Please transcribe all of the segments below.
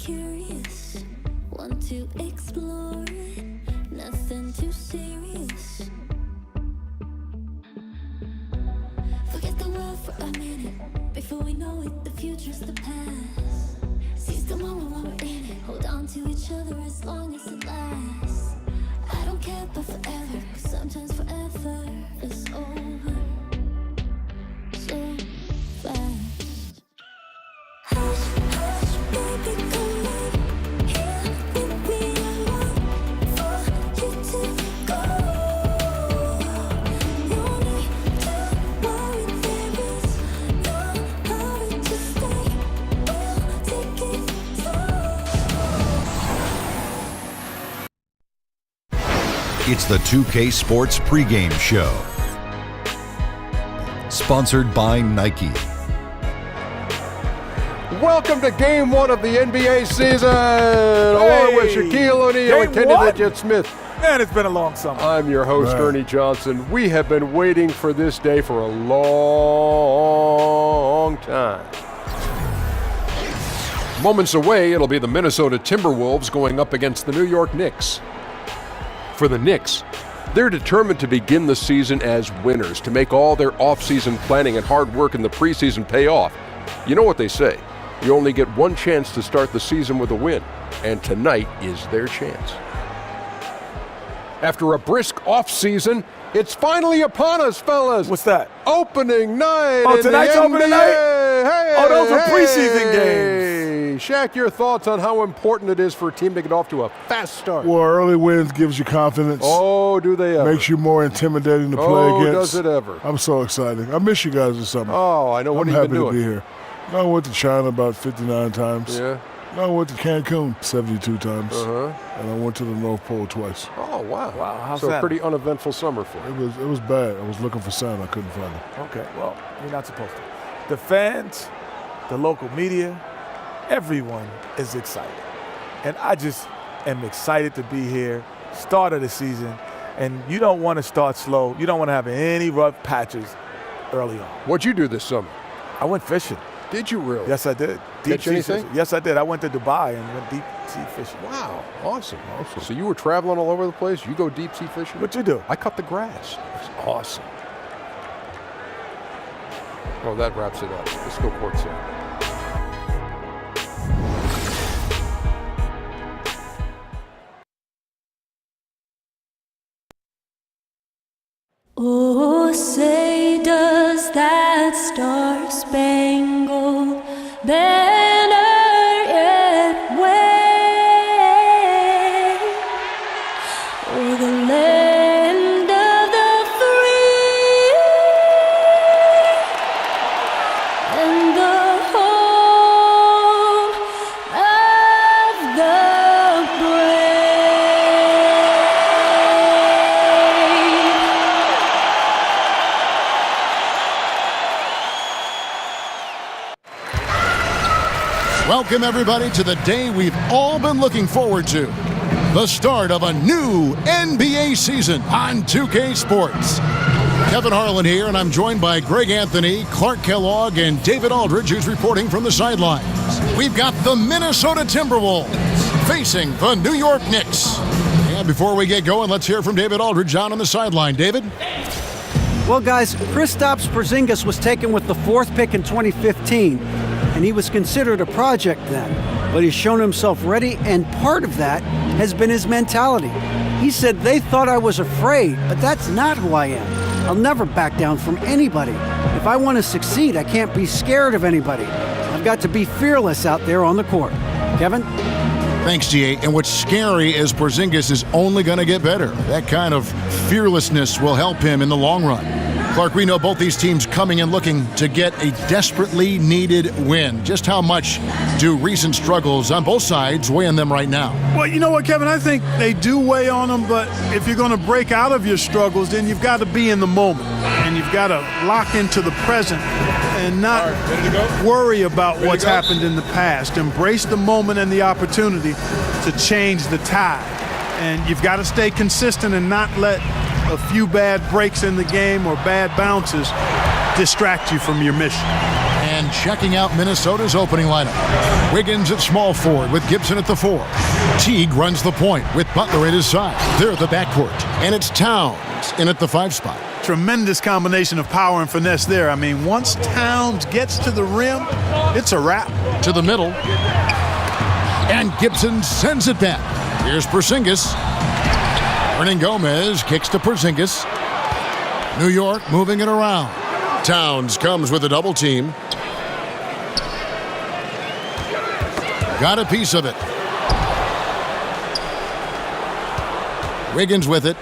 curious, want to explore, nothing too serious. Forget the world for a minute, before we know it, the future's the past. Seize the moment while we're in it, hold on to each other as long as it lasts. I don't care about forever, 'cause sometimes forever is over so fast. Hush, hush, baby, come on, here with me, I want for you to go. No need to worry, there is no hurry to stay, we'll take it slow. It's the 2K Sports Pregame Show. Sponsored by Nike. Welcome to Game 1 of the NBA season, along with Shaquille O'Neal and Kenny Midget Smith. Man, it's been a long summer. I'm your host, Ernie Johnson. We have been waiting for this day for a long time. Moments away, it'll be the Minnesota Timberwolves going up against the New York Knicks. For the Knicks, they're determined to begin the season as winners, to make all their off-season planning and hard work in the preseason pay off. You know what they say, you only get one chance to start the season with a win, and tonight is their chance. After a brisk off-season, it's finally upon us, fellas. What's that? Opening night. Oh, in tonight's the opening NBA. night? Hey, Oh, those are preseason games. Shaq, your thoughts on how important it is for a team to get off to a fast start? Well, early wins gives you confidence. Oh, do they ever? Makes you more intimidating to play Oh, against. does it ever? I'm so excited. I miss you guys this summer. Oh, I know. What I'm have you happy been to be doing? here. I went to China about 59 times. Yeah. I went to Cancun 72 times. Uh-huh. And I went to the North Pole twice. Oh, wow. Wow, how's so that? a pretty uneventful summer for you. It was bad. I was looking for Santa. I couldn't find him. Okay, well, you're not supposed to. The fans, the local media, everyone is excited. And I just am excited to be here, start of the season, and you don't want to start slow. You don't want to have any rough patches early on. What'd you do this summer? I went fishing. Did you really? Yes, I did. Catch sea anything? fishing. Yes, I did. I went to Dubai and went deep sea fishing. Wow, awesome. So you were traveling all over the place? You go deep sea fishing? What'd you do? I cut the grass. It's awesome. Well, that wraps it up. Let's go courtside. Oh, say does that star-spangled banner yet wave o'er the land of the free and the home of the brave? Welcome, everybody, to the day we've all been looking forward to. The start of a new NBA season on 2K Sports. Kevin Harlan here, and I'm joined by Karl-Anthony, Clark Kellogg, and David Aldridge, who's reporting from the sidelines. We've got the Minnesota Timberwolves facing the New York Knicks. And before we get going, let's hear from David Aldridge down on the sideline. David? Well, guys, Kristaps Porzingis was taken with the 4th pick in 2015, and he was considered a project then. But he's shown himself ready, and part of that has been his mentality. He said, "They thought I was afraid, but that's not who I am. I'll never back down from anybody. If I want to succeed, I can't be scared of anybody. I've got to be fearless out there on the court." Kevin? Thanks, GA. And what's scary is Porzingis is only going to get better. That kind of fearlessness will help him in the long run. Clark, we know both these teams coming and looking to get a desperately needed win. Just how much do recent struggles on both sides weigh on them right now? Well, you know what, Kevin? I think they do weigh on them, but if you're going to break out of your struggles, then you've got to be in the moment. And you've got to lock into the present and not worry about what's happened in the past. Embrace the moment and the opportunity to change the tide. And you've got to stay consistent and not let a few bad breaks in the game or bad bounces distract you from your mission. And checking out Minnesota's opening lineup. Wiggins at small forward with Gibson at the 4. Teague runs the point with Butler at his side. They're the backcourt. And it's Towns in at the 5 spot. Tremendous combination of power and finesse there. I mean, once Towns gets to the rim, it's a wrap. To the middle. And Gibson sends it back. Here's Porzingis. Hernangómez kicks to Porzingis. New York moving it around. Towns comes with a double team. Got a piece of it. Wiggins with it.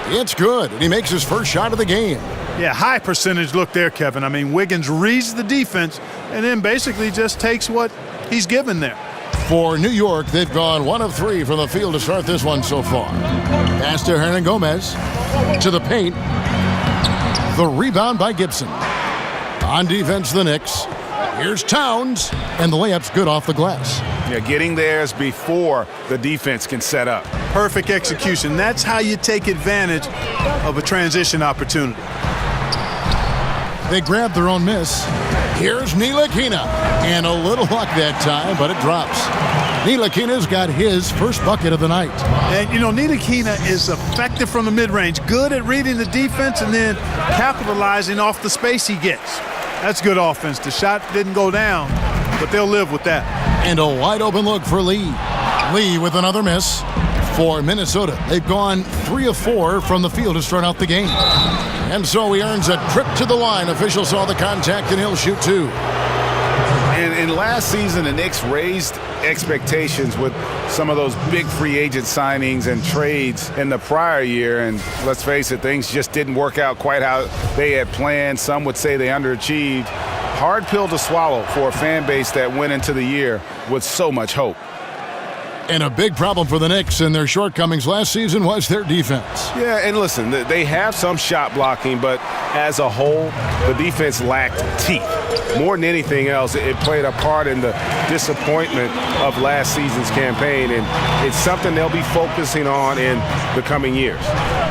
It's good, and he makes his first shot of the game. Yeah, high percentage look there, Kevin. I mean, Wiggins reads the defense and then basically just takes what he's given there. For New York, they've gone 1 of 3 from the field to start this one so far. Pass to Hernangómez. To the paint. The rebound by Gibson. On defense, the Knicks. Here's Towns, and the layup's good off the glass. Yeah, getting there is before the defense can set up. Perfect execution. That's how you take advantage of a transition opportunity. They grab their own miss. Here's Ntilikina. And a little luck that time, but it drops. Ntilikina's got his first bucket of the night. And, you know, Ntilikina is effective from the mid-range, good at reading the defense and then capitalizing off the space he gets. That's good offense. The shot didn't go down, but they'll live with that. And a wide open look for Lee. Lee with another miss. For Minnesota, they've gone 3 of 4 from the field to start out the game. And so he earns a trip to the line. Officials saw the contact, and he'll shoot 2. And last season, the Knicks raised expectations with some of those big free agent signings and trades in the prior year. And let's face it, things just didn't work out quite how they had planned. Some would say they underachieved. Hard pill to swallow for a fan base that went into the year with so much hope. And a big problem for the Knicks and their shortcomings last season was their defense. Yeah, and listen, they have some shot blocking, but as a whole, the defense lacked teeth. More than anything else, it played a part in the disappointment of last season's campaign, and it's something they'll be focusing on in the coming years.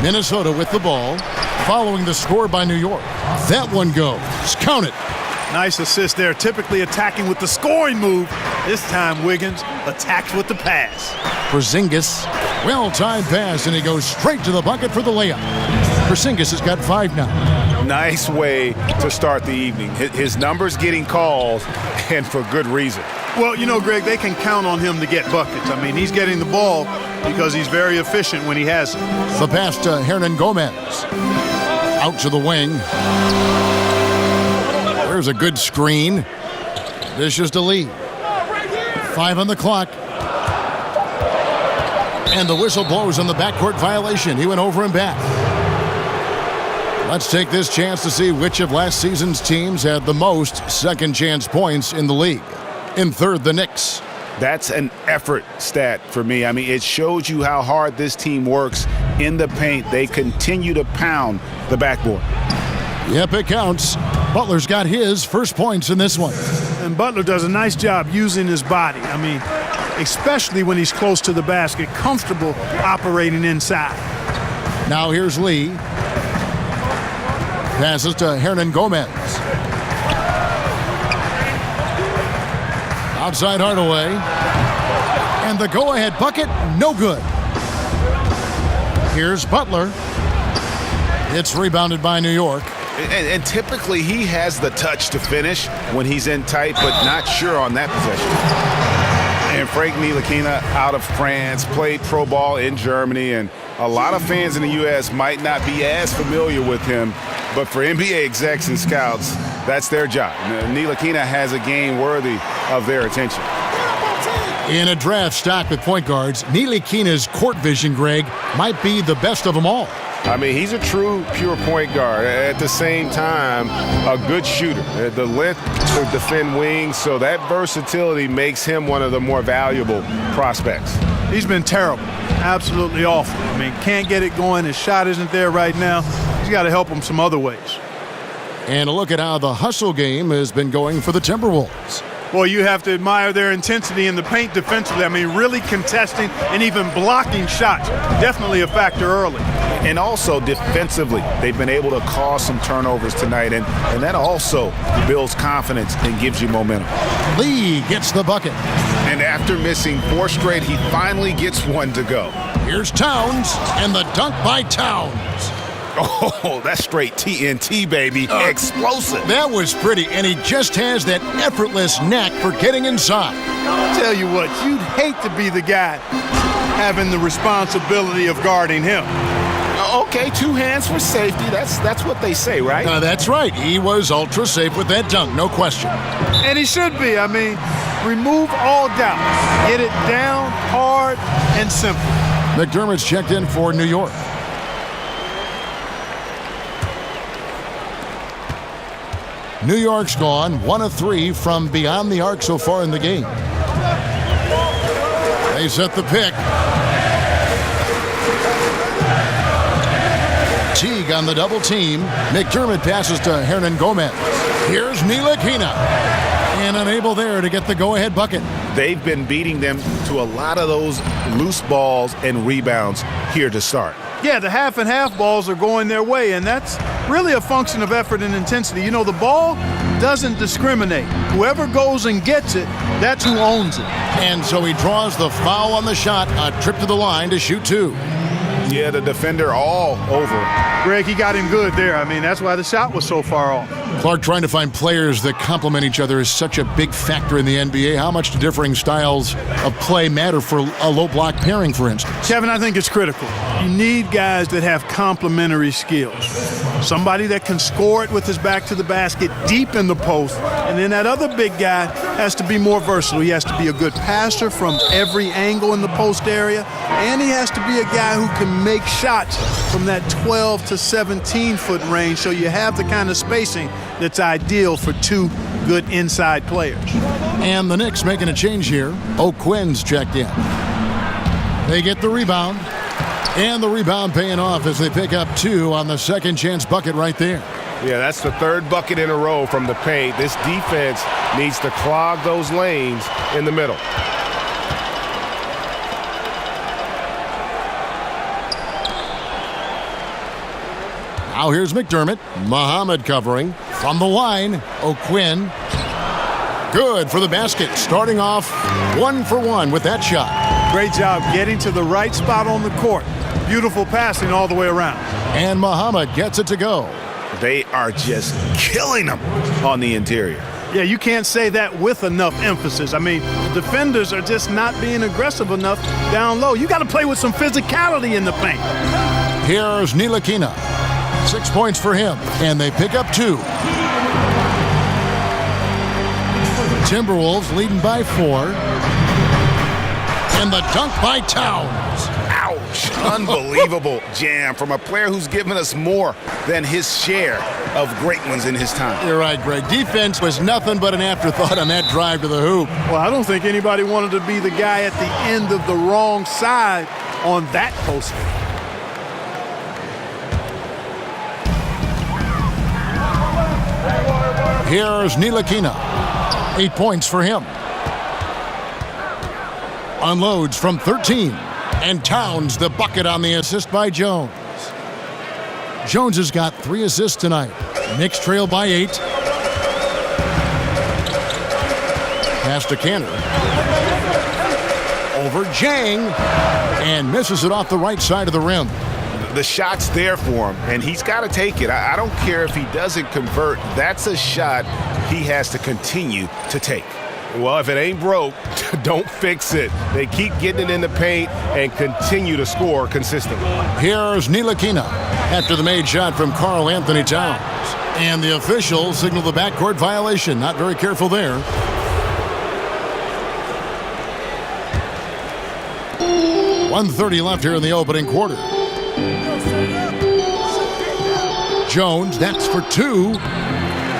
Minnesota with the ball, following the score by New York. That one goes. Count it. Nice assist there, typically attacking with the scoring move. This time, Wiggins attacks with the pass. Porzingis, well-timed pass, and he goes straight to the bucket for the layup. Porzingis has got 5 now. Nice way to start the evening. His numbers getting called, and for good reason. Well, you know, Greg, they can count on him to get buckets. I mean, he's getting the ball because he's very efficient when he has it. The pass to Hernangómez. Out to the wing. There's a good screen. Dishes to Lee. 5 on the clock. And the whistle blows on the backcourt violation. He went over and back. Let's take this chance to see which of last season's teams had the most second chance points in the league. In third, the Knicks. That's an effort stat for me. I mean, it shows you how hard this team works in the paint. They continue to pound the backboard. Yep, it counts. Butler's got his first points in this one. And Butler does a nice job using his body. I mean, especially when he's close to the basket, comfortable operating inside. Now here's Lee. Passes to Hernangómez. Outside Hardaway. And the go-ahead bucket, no good. Here's Butler. It's rebounded by New York. And typically he has the touch to finish when he's in tight, but not sure on that possession. And Frank Ntilikina out of France, played pro ball in Germany, and a lot of fans in the U.S. might not be as familiar with him, but for NBA execs and scouts, that's their job. Ntilikina has a game worthy of their attention. In a draft stocked with point guards, Ntilikina's court vision, Greg, might be the best of them all. I mean, he's a true, pure point guard. At the same time, a good shooter. The length to defend wings, so that versatility makes him one of the more valuable prospects. He's been terrible. Absolutely awful. I mean, can't get it going. His shot isn't there right now. He's got to help him some other ways. And a look at how the hustle game has been going for the Timberwolves. Well, you have to admire their intensity in the paint defensively. I mean, really contesting and even blocking shots. Definitely a factor early. And also defensively, they've been able to cause some turnovers tonight, and that also builds confidence and gives you momentum. Lee gets the bucket. And after missing 4 straight, he finally gets one to go. Here's Towns, and the dunk by Towns. Oh, that's straight TNT, baby. Explosive. That was pretty, and he just has that effortless knack for getting inside. I'll tell you what, you'd hate to be the guy having the responsibility of guarding him. Okay, 2 hands for safety. That's what they say, right? That's right. He was ultra safe with that dunk, no question. And he should be. I mean, remove all doubt. Get it down, hard, and simple. McDermott's checked in for New York. New York's gone 1 of 3 from beyond the arc so far in the game. They set the pick. Teague on the double team. McDermott passes to Hernangómez. Here's Ntilikina. And unable there to get the go-ahead bucket. They've been beating them to a lot of those loose balls and rebounds here to start. Yeah, the half and half balls are going their way, and that's really a function of effort and intensity. You know, the ball doesn't discriminate. Whoever goes and gets it, that's who owns it. And so he draws the foul on the shot, a trip to the line to shoot 2. Yeah, the defender all over. Greg, he got him good there. I mean, that's why the shot was so far off. Clark, trying to find players that complement each other is such a big factor in the NBA. How much do differing styles of play matter for a low block pairing, for instance? Kevin, I think it's critical. You need guys that have complementary skills. Somebody that can score it with his back to the basket deep in the post. And then that other big guy has to be more versatile. He has to be a good passer from every angle in the post area. And he has to be a guy who can make shots from that 12 to 17-foot range, so you have the kind of spacing that's ideal for 2 good inside players. And the Knicks making a change here. O'Quinn's checked in. They get the rebound. And the rebound paying off as they pick up 2 on the second chance bucket right there. Yeah, that's the 3rd bucket in a row from the paint. This defense needs to clog those lanes in the middle. Now here's McDermott. Muhammad covering. From the line, O'Quinn. Good for the basket. Starting off 1 for 1 with that shot. Great job getting to the right spot on the court. Beautiful passing all the way around. And Muhammad gets it to go. They are just killing them on the interior. Yeah, you can't say that with enough emphasis. I mean, the defenders are just not being aggressive enough down low. You got to play with some physicality in the paint. Here's Ntilikina. 6 points for him, and they pick up 2. Timberwolves leading by 4. And the dunk by Towns. Ouch. Unbelievable jam from a player who's given us more than his share of great ones in his time. You're right, Greg. Defense was nothing but an afterthought on that drive to the hoop. Well, I don't think anybody wanted to be the guy at the end of the wrong side on that poster. Here's Ntilikina. 8 points for him. Unloads from 13. And Towns the bucket on the assist by Jones. Jones has got 3 assists tonight. Knicks trail by 8. Pass to Canner. Over Jang. And misses it off the right side of the rim. The shot's there for him, and he's got to take it. I don't care if he doesn't convert. That's a shot he has to continue to take. Well, if it ain't broke, don't fix it. They keep getting it in the paint and continue to score consistently. Here's Ntilikina after the made shot from Karl-Anthony Towns. And the officials signal the backcourt violation. Not very careful there. .130 left here in the opening quarter. Jones, that's for 2.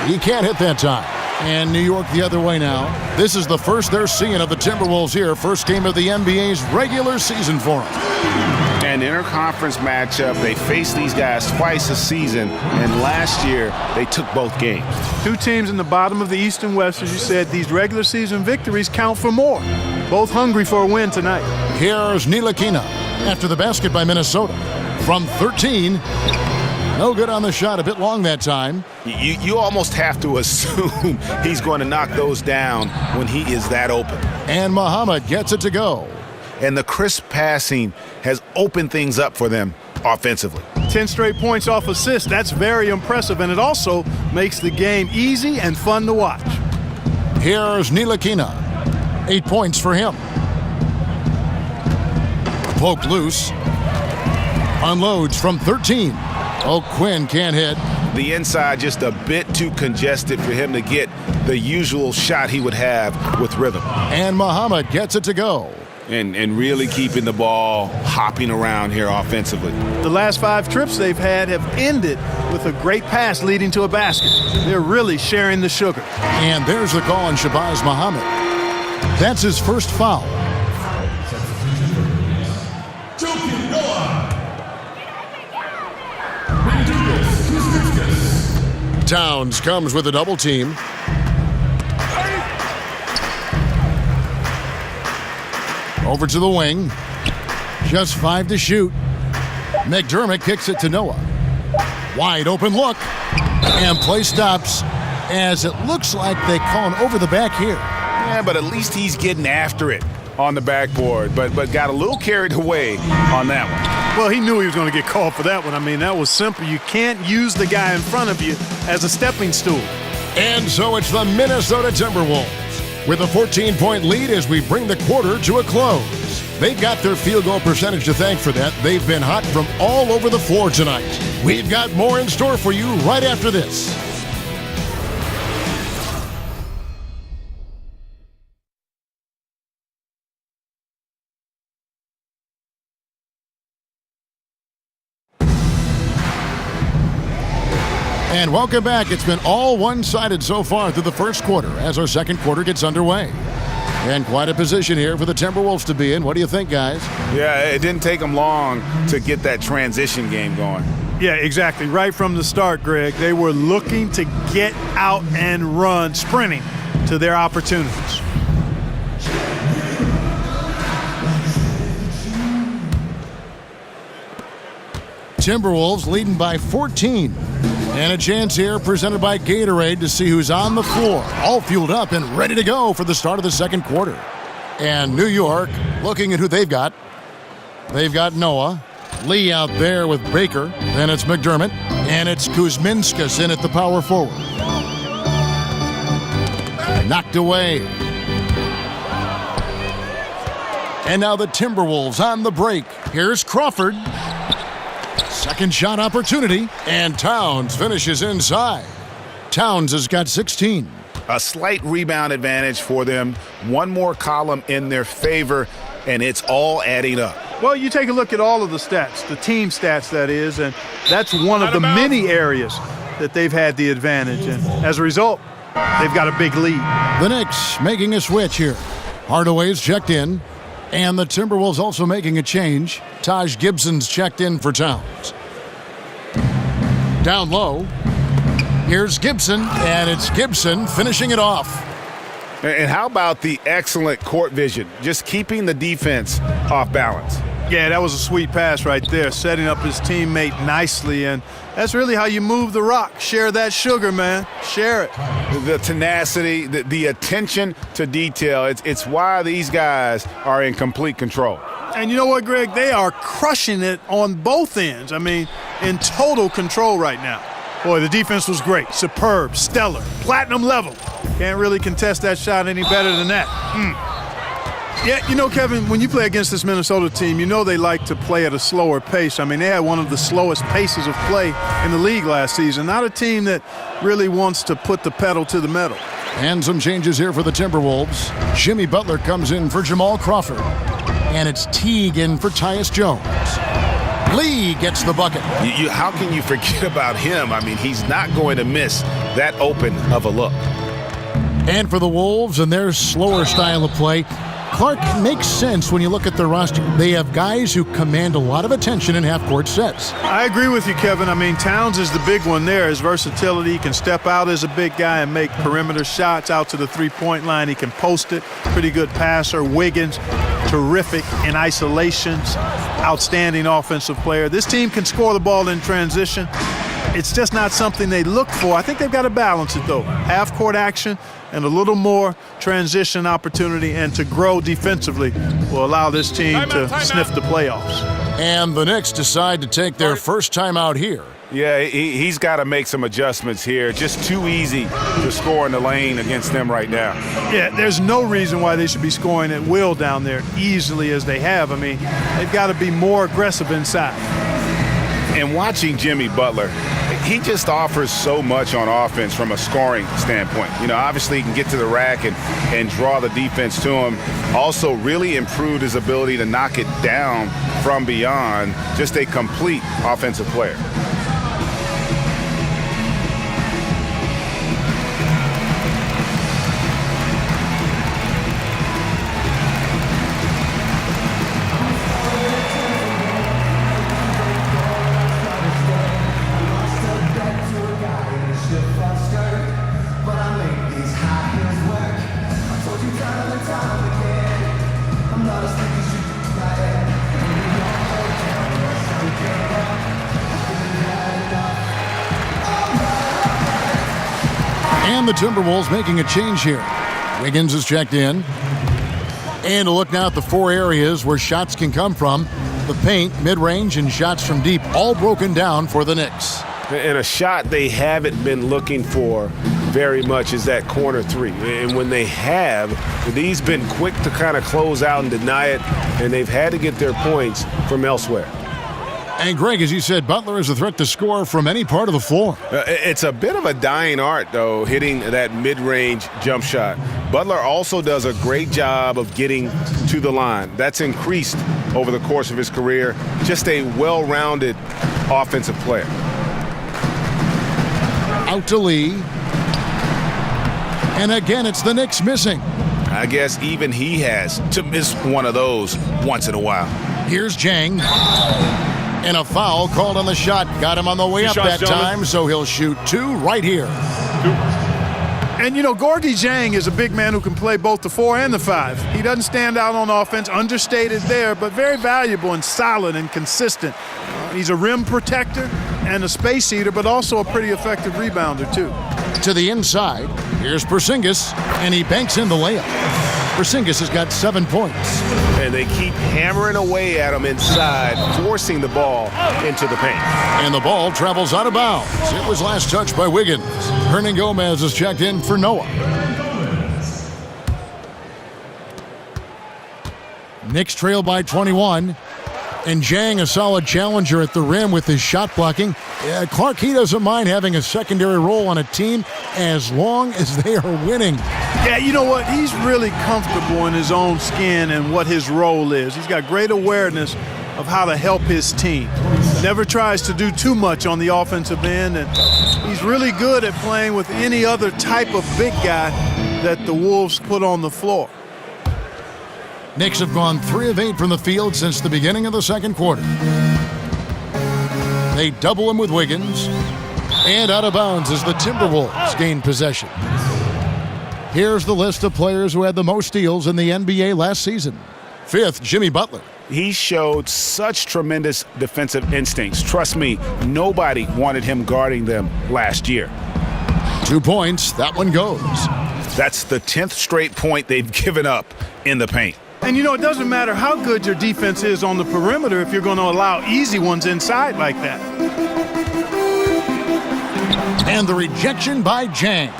He can't hit that time. And New York the other way now. This is the first they're seeing of the Timberwolves here. First game of the NBA's regular season for them. An interconference matchup. They face these guys twice a season, and last year they took both games. 2 teams in the bottom of the East and West, as you said. These regular season victories count for more. Both hungry for a win tonight. Here's Ntilikina after the basket by Minnesota. from 13. No good on the shot. A bit long that time. You almost have to assume he's going to knock those down when he is that open. And Muhammad gets it to go. And the crisp passing has opened things up for them offensively. 10 straight points off assists. That's very impressive, and it also makes the game easy and fun to watch. Here's Ntilikina. 8 points for him. Poked loose. Unloads from 13. Oh, Quinn can't hit. The inside just a bit too congested for him to get the usual shot he would have with rhythm. And Muhammad gets it to go. And really keeping the ball hopping around here offensively. The last 5 trips they've had have ended with a great pass leading to a basket. They're really sharing the sugar. And there's the call on Shabazz Muhammad. That's his first foul. Towns comes with a double team. Over to the wing. Just 5 to shoot. McDermott kicks it to Noah. Wide open look. And play stops as it looks like they call him over the back here. Yeah, but at least he's getting after it on the backboard, but got a little carried away on that one. Well, he knew he was going to get called for that one. I mean, that was simple. You can't use the guy in front of you as a stepping stool. And so it's the Minnesota Timberwolves with a 14-point lead as we bring the quarter to a close. They've got their field goal percentage to thank for that. They've been hot from all over the floor tonight. We've got more in store for you right after this. And welcome back. It's been all one-sided so far through the first quarter as our second quarter gets underway. And quite a position here for the Timberwolves to be in. What do you think, guys? Yeah, it didn't take them long to get that transition game going. Yeah, exactly. Right from the start, Greg, they were looking to get out and run, sprinting to their opportunities. Timberwolves leading by 14. And a chance here presented by Gatorade to see who's on the floor. All fueled up and ready to go for the start of the second quarter. And New York looking at who they've got. They've got Noah. Lee out there with Baker. Then it's McDermott. And it's Kuzminskas in at the power forward. Knocked away. And now the Timberwolves on the break. Here's Crawford. Second shot opportunity, and Towns finishes inside. Towns has got 16. A slight rebound advantage for them. One more column in their favor, and it's all adding up. Well, you take a look at all of the stats, the team stats, that is, and that's one of the many areas that they've had the advantage. And as a result, they've got a big lead. The Knicks making a switch here. Hardaway's checked in, and the Timberwolves also making a change. Taj Gibson's checked in for Towns. Down low. Here's Gibson, and it's Gibson finishing it off. And how about the excellent court vision, just keeping the defense off balance? Yeah, that was a sweet pass right there, setting up his teammate nicely, and that's really how you move the rock. Share that sugar, man. Share it. The tenacity, the attention to detail, it's why these guys are in complete control. And you know what, Greg? They are crushing it on both ends. I mean, in total control right now. Boy, the defense was great. Superb, stellar, platinum level. Can't really contest that shot any better than that. Yeah, you know, Kevin, when you play against this Minnesota team, you know they like to play at a slower pace. I mean, they had one of the slowest paces of play in the league last season. Not a team that really wants to put the pedal to the metal. And some changes here for the Timberwolves. Jimmy Butler comes in for Jamal Crawford. And it's Teague in for Tyus Jones. Lee gets the bucket. How can you forget about him? I mean, he's not going to miss that open of a look. And for the Wolves and their slower style of play, Clark makes sense when you look at their roster. They have guys who command a lot of attention in half-court sets. I agree with you, Kevin. I mean, Towns is the big one there. His versatility, he can step out as a big guy and make perimeter shots out to the three-point line. He can post it. Pretty good passer. Wiggins, terrific in isolations, outstanding offensive player. This team can score the ball in transition. It's just not something they look for. I think they've got to balance it, though. Half-court action and a little more transition opportunity, and to grow defensively will allow this team to sniff the playoffs. And the Knicks decide to take their first time out here. Yeah, he's got to make some adjustments here. Just too easy to score in the lane against them right now. Yeah, there's no reason why they should be scoring at will down there easily as they have. I mean, they've got to be more aggressive inside. And watching Jimmy Butler, he just offers so much on offense from a scoring standpoint. You know, obviously he can get to the rack and draw the defense to him. Also really improved his ability to knock it down from beyond. Just a complete offensive player. And the Timberwolves making a change here. Wiggins is checked in. And a look now at the four areas where shots can come from. The paint, mid-range, and shots from deep, all broken down for the Knicks. And a shot they haven't been looking for very much is that corner three. And when they have, these been quick to kind of close out and deny it, and they've had to get their points from elsewhere. And, Greg, as you said, Butler is a threat to score from any part of the floor. It's a bit of a dying art, though, hitting that mid-range jump shot. Butler also does a great job of getting to the line. That's increased over the course of his career. Just a well-rounded offensive player. Out to Lee. And again, it's the Knicks missing. I guess even he has to miss one of those once in a while. Here's Jang. And a foul called on the shot. Got him on the way up that time, so he'll shoot two right here. And, you know, Gorgui Dieng is a big man who can play both the 4 and the 5. He doesn't stand out on offense, understated there, but very valuable and solid and consistent. He's a rim protector and a space eater, but also a pretty effective rebounder, too. To the inside, here's Porzingis, and he banks in the layup. Porzingis has got 7 points. And they keep hammering away at him inside, forcing the ball into the paint. And the ball travels out of bounds. It was last touched by Wiggins. Hernangómez is checked in for Noah. Knicks trail by 21. And Jang, a solid challenger at the rim with his shot blocking. Clark, he doesn't mind having a secondary role on a team as long as they are winning. Yeah, you know what? He's really comfortable in his own skin and what his role is. He's got great awareness of how to help his team. Never tries to do too much on the offensive end, and he's really good at playing with any other type of big guy that the Wolves put on the floor. Knicks have gone 3 of 8 from the field since the beginning of the second quarter. They double him with Wiggins. And out of bounds as the Timberwolves gain possession. Here's the list of players who had the most steals in the NBA last season. 5th, Jimmy Butler. He showed such tremendous defensive instincts. Trust me, nobody wanted him guarding them last year. 2 points. That one goes. That's the 10th straight point they've given up in the paint. And, you know, it doesn't matter how good your defense is on the perimeter if you're going to allow easy ones inside like that. And the rejection by Jang.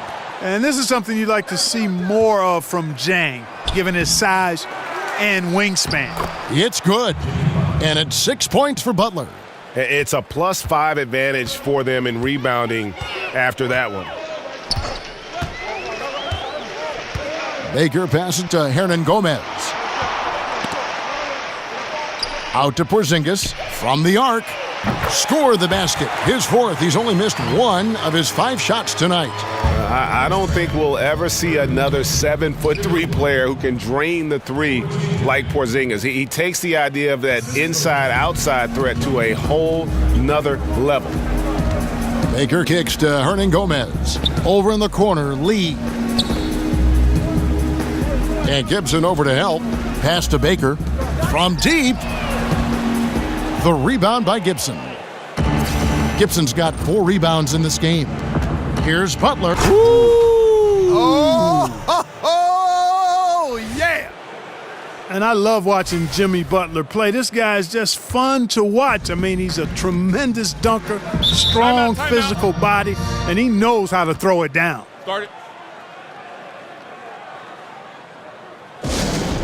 And this is something you'd like to see more of from Jang, given his size and wingspan. It's good. And it's 6 points for Butler. It's a +5 advantage for them in rebounding after that one. Baker passes it to Hernangómez. Out to Porzingis from the arc. Score the basket. His 4th. He's only missed 1 of his 5 shots tonight. I don't think we'll ever see another 7'3" player who can drain the 3 like Porzingis. He takes the idea of that inside-outside threat to a whole nother level. Baker kicks to Hernangómez. Over in the corner, Lee. And Gibson over to help. Pass to Baker. From deep. The rebound by Gibson. Gibson's got 4 rebounds in this game. Here's Butler. Oh, yeah! And I love watching Jimmy Butler play. This guy is just fun to watch. I mean, he's a tremendous dunker, strong physical body, and he knows how to throw it down. Start it.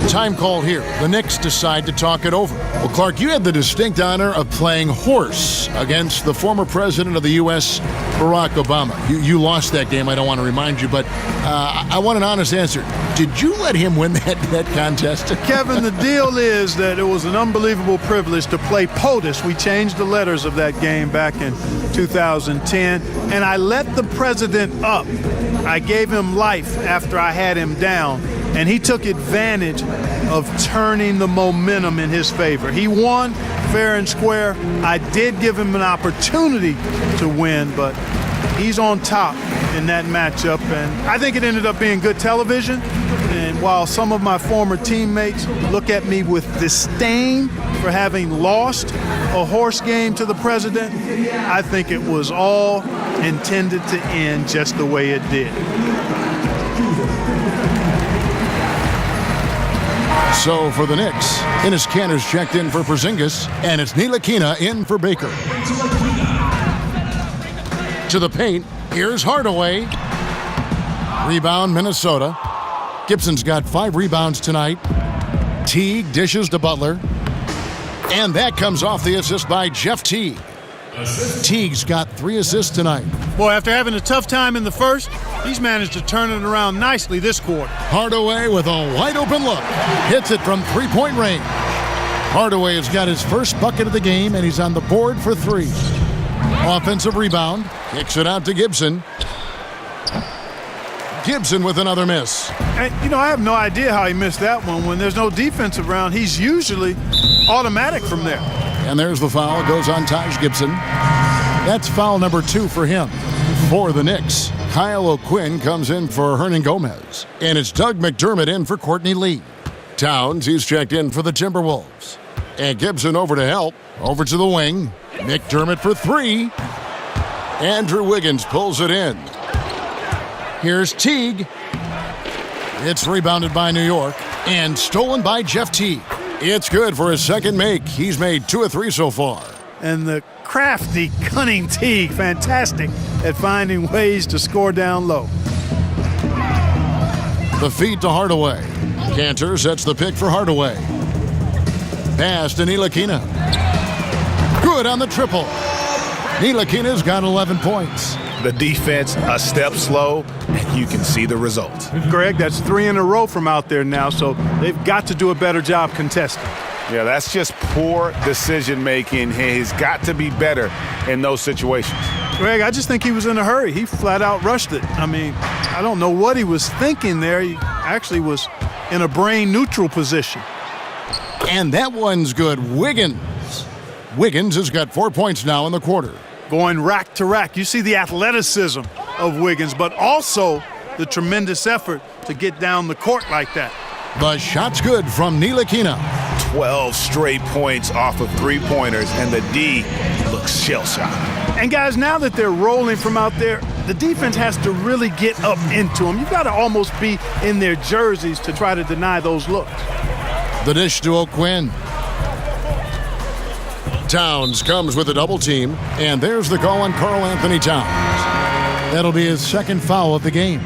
Time call here. The Knicks decide to talk it over. Well, Clark, you had the distinct honor of playing horse against the former president of the U.S., Barack Obama. You lost that game, I don't want to remind you, but I want an honest answer. Did you let him win that contest? Kevin, the deal is that it was an unbelievable privilege to play POTUS. We changed the letters of that game back in 2010, and I let the president up. I gave him life after I had him down, and he took advantage of turning the momentum in his favor. He won fair and square. I did give him an opportunity to win, but he's on top in that matchup, and I think it ended up being good television. And while some of my former teammates look at me with disdain for having lost a horse game to the president, I think it was all intended to end just the way it did. So for the Knicks, Enes Kanter's checked in for Porzingis, and it's Ntilikina in for Baker. To the paint, here's Hardaway. Rebound, Minnesota. Gibson's got 5 rebounds tonight. Teague dishes to Butler. And that comes off the assist by Jeff Teague. Teague's got 3 assists tonight. Boy, after having a tough time in the first, he's managed to turn it around nicely this quarter. Hardaway with a wide-open look. Hits it from 3-point range. Hardaway has got his first bucket of the game, and he's on the board for 3. Offensive rebound. Kicks it out to Gibson. Gibson with another miss. And, I have no idea how he missed that one. When there's no defense around, he's usually automatic from there. And there's the foul. It goes on Taj Gibson. That's foul number 2 for him. For the Knicks, Kyle O'Quinn comes in for Hernangómez. And it's Doug McDermott in for Courtney Lee. Towns, he's checked in for the Timberwolves. And Gibson over to help. Over to the wing. McDermott for 3. Andrew Wiggins pulls it in. Here's Teague. It's rebounded by New York and stolen by Jeff Teague. It's good for his second make. He's made 2 of 3 so far. And the crafty, cunning Teague, fantastic at finding ways to score down low. The feed to Hardaway. Kanter sets the pick for Hardaway. Pass to Ntilikina. Good on the triple. Ntilikina's got 11 points. The defense a step slow, and you can see the result. Greg, that's 3 in a row from out there now, so they've got to do a better job contesting. Yeah, that's just poor decision-making. He's got to be better in those situations. Greg, I just think he was in a hurry. He flat out rushed it. I mean, I don't know what he was thinking there. He actually was in a brain-neutral position. And that one's good. Wiggins. Wiggins has got 4 points now in the quarter. Going rack to rack. You see the athleticism of Wiggins, but also the tremendous effort to get down the court like that. The shot's good from Ntilikina. 12 straight points off of 3-pointers, and the D looks shell-shocked. And guys, now that they're rolling from out there, the defense has to really get up into them. You've got to almost be in their jerseys to try to deny those looks. The dish to O'Quinn. Towns comes with a double team, and there's the call on Karl-Anthony Towns. That'll be his second foul of the game.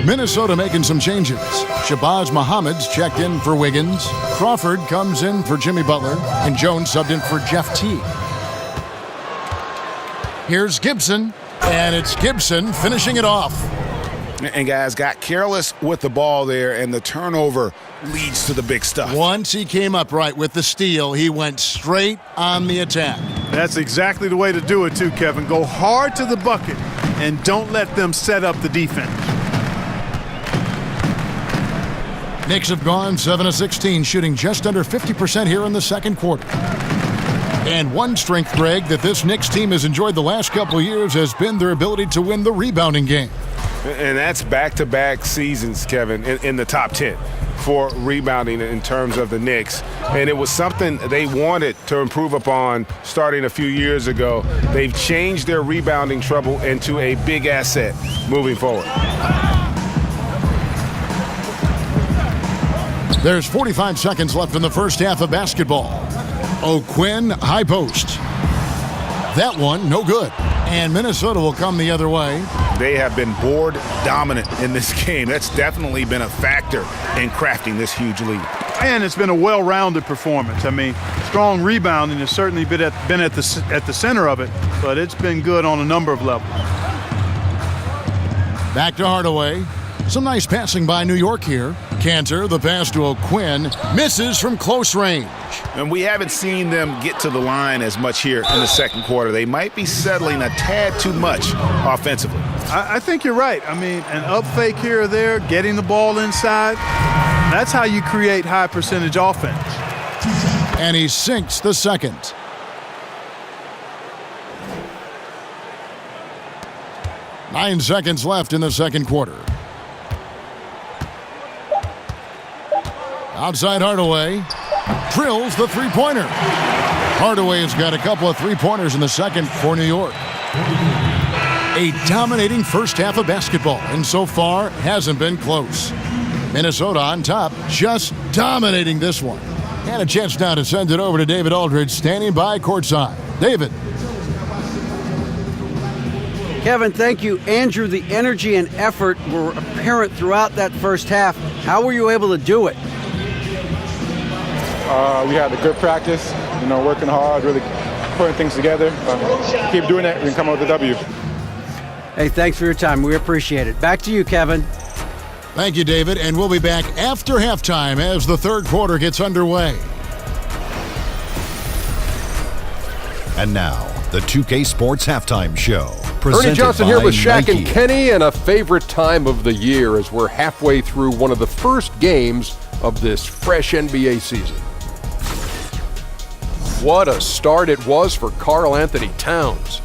Minnesota making some changes. Shabazz Muhammad's checked in for Wiggins. Crawford comes in for Jimmy Butler, and Jones subbed in for Jeff Teague. Here's Gibson, and it's Gibson finishing it off. And guys got careless with the ball there, and the turnover leads to the big stuff. Once he came up right with the steal, he went straight on the attack. That's exactly the way to do it too, Kevin. Go hard to the bucket and don't let them set up the defense. Knicks have gone 7 of 16, shooting just under 50% here in the second quarter. And one strength, Greg, that this Knicks team has enjoyed the last couple of years has been their ability to win the rebounding game. And that's back-to-back seasons, Kevin, in the top 10 for rebounding in terms of the Knicks. And it was something they wanted to improve upon starting a few years ago. They've changed their rebounding trouble into a big asset moving forward. There's 45 seconds left in the first half of basketball. O'Quinn, high post. That one, no good. And Minnesota will come the other way. They have been board dominant in this game. That's definitely been a factor in crafting this huge lead. And it's been a well-rounded performance. I mean, strong rebounding has certainly been at the center of it, but it's been good on a number of levels. Back to Hardaway. Some nice passing by New York here. Cantor, the pass to O'Quinn, misses from close range. And we haven't seen them get to the line as much here in the second quarter. They might be settling a tad too much offensively. I think you're right. I mean, an up fake here or there, getting the ball inside, that's how you create high percentage offense. And he sinks the second. Nine seconds left in the second quarter. Outside Hardaway. Drills the three-pointer. Hardaway has got a couple of three-pointers in the second for New York. A dominating first half of basketball, and so far hasn't been close. Minnesota on top, just dominating this one. And a chance now to send it over to David Aldridge, standing by courtside. David. Kevin, thank you. Andrew, the energy and effort were apparent throughout that first half. How were you able to do it? We had a good practice, working hard, really putting things together. Keep doing that and come out with a W. Hey, thanks for your time. We appreciate it. Back to you, Kevin. Thank you, David, and we'll be back after halftime as the third quarter gets underway. And now, the 2K Sports Halftime Show. Ernie Johnson here with Shaq Nike. and Kenny, and a favorite time of the year as we're halfway through one of the first games of this fresh NBA season. What a start it was for Karl-Anthony Towns.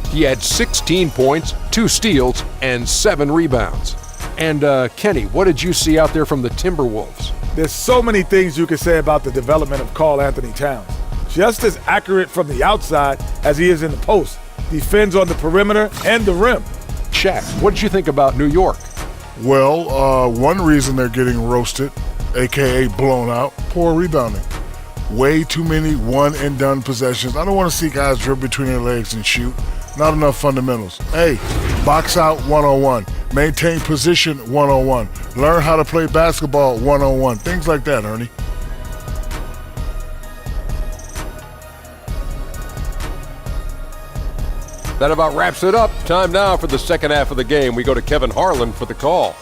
He had 16 points, 2 steals, and 7 rebounds. And Kenny, what did you see out there from the Timberwolves? There's so many things you could say about the development of Karl-Anthony Towns. Just as accurate from the outside as he is in the post. Defends on the perimeter and the rim. Shaq, what did you think about New York? Well, one reason they're getting roasted, a.k.a. blown out, poor rebounding. Way too many one-and-done possessions. I don't want to see guys dribble between their legs and shoot. Not enough fundamentals. Hey, box out 101. Maintain position 101. Learn how to play basketball 101. Things like that, Ernie. That about wraps it up. Time now for the second half of the game. We go to Kevin Harlan for the call.